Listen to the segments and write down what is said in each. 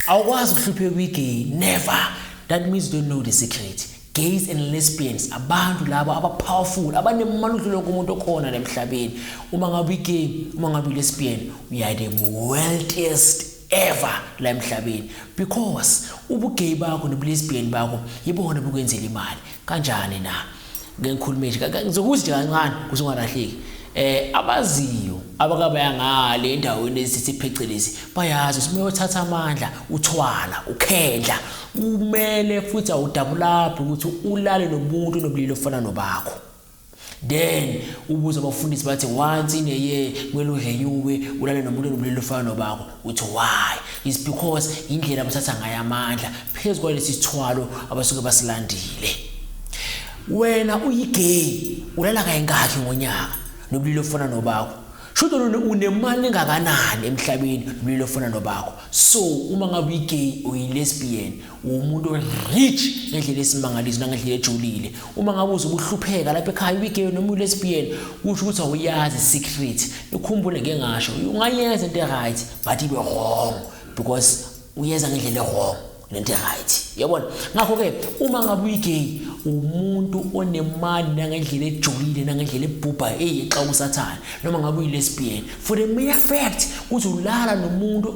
Awukwazi ukuhlupheka kwi-gay, never. That means you don't know the secret. Gays and lesbians abantu labo aba-powerful abanemali udlula kumuntu okhona emhlabeni. Uma ngabe i-gay, uma ngabe i-lesbian, we are the wealthiest ever la emhlabeni, because ubu-gay bakho nobu-lesbian bakho yibona bukwenzela imali. Kanjani na? Ngikhuluma nje ngizokuthi nje kancane kuze ungalahleki. Abaziyo abakabaya ngale endaweni ezisiphecelezi bayazi usimeyothatha amandla uthwala ukhendla kumele futhi awudabulaphi ukuthi ulale nomuntu nobulili ofana nobakho. Then ubuza abafundisi bathi once in a year kumele udlenyuwe ulale nomuntu nobulili ofana nobakho. Uthi why? It's because indlela abathatha ngayo amandla phezulu kwalesi sithwalo abasuke basilandile. Wena uyi-gay ulala kayingakhi ngonyaka nobulili ofana nobakho? Shuthi unemali engakanani emhlabeni nobulili ofana nobakho? So uma ngabe uyi-gay uyi-lesbian umuntu rich ngendlela esimangaliso nangendlela ejulile. Uma ngabe uzobuhlupheka lapha ekhaya uyi-gay noma uyi-lesbian kusho ukuthi awuyazi secret. Ukhumbule ngeke ngasho ungayenza into right but ibe wrong because uyenza ngendlela wrong lento right. Yabona? Ngakho ke uma ngabe uyi-gay umuntu onemali nangendlela ejulile nangendlela ebhubha eyeqa usathana, noma ngabe uyi-lesbian for the mere fact ukuthi ulala nomuntu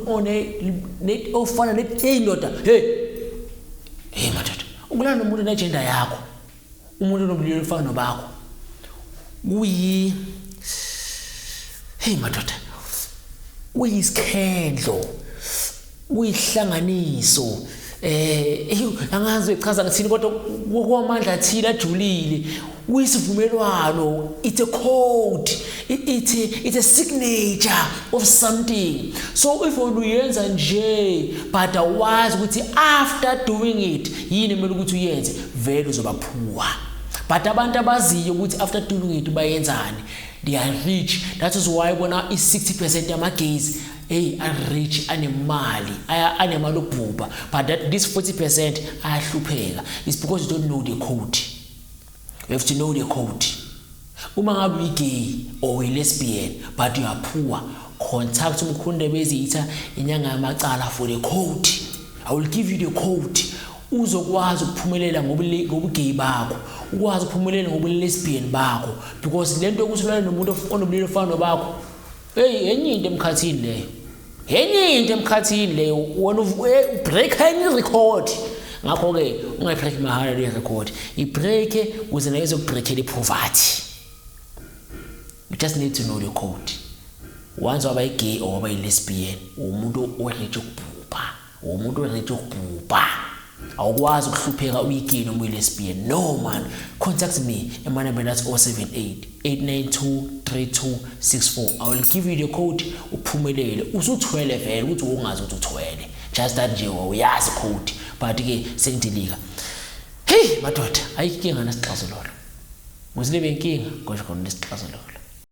ofana neyindoda. Hey madoda, ukulala nomuntu negender yakho, umuntu onobulili ofana nobakho hey madoda, uyisikhendlo, uyihlanganiso. Angazi echaza ngithini kodwa kwamandla athile ajulile uyisivumelwano. It's a code, it's a signature of something. So if uyenza nje but awazi ukuthi after doing it yini kumele ukuthi uyenze, vele uzobaphuwa. But abantu abaziyo ukuthi after doing it bayenzani, they are rich. That is why bona i-60% yama-gays are rich, anemali okubhubha, but that this 40% ayahlupheka. It's because you don't know the code. You have to know the code. Uma ngabe uyi-gay or uyi-lesbian but you are poor, contact umkhonde bezitha inyanga yamacala for the code. I will give you the code. Uzokwazi ukuphumelela ngobu-gay bakho, ukwazi ukuphumelela ngobu-lesbian bakho, because lento yokusulana nomuntu onobulili ofana nobakho enye into emkhathini leyo. Enye into emkhathini leyo wena break any record. Ngakho ke ungayibreak mahhala le record, ibreak ukuze nayo izokubreakela ipoverty. You just need to know the code. Once waba yi-gay or waba yi-lesbian umuntu orich ukubhubha, umuntu orich ukubhubha. Awukwazi ukuhlupheka uyi-gay noma uyi-lesbian. No man, contact me emanamba that's 078-892-3264. I will give you the code uphumelele. Usuthwele vele ukuthi ungazi ukuthi uthwele. Just that nje uyazi code but ke sengidilika. Hey madoda, ayinkinga nesixazululo. Ngizilebe inkinga konje khona nesixazululo.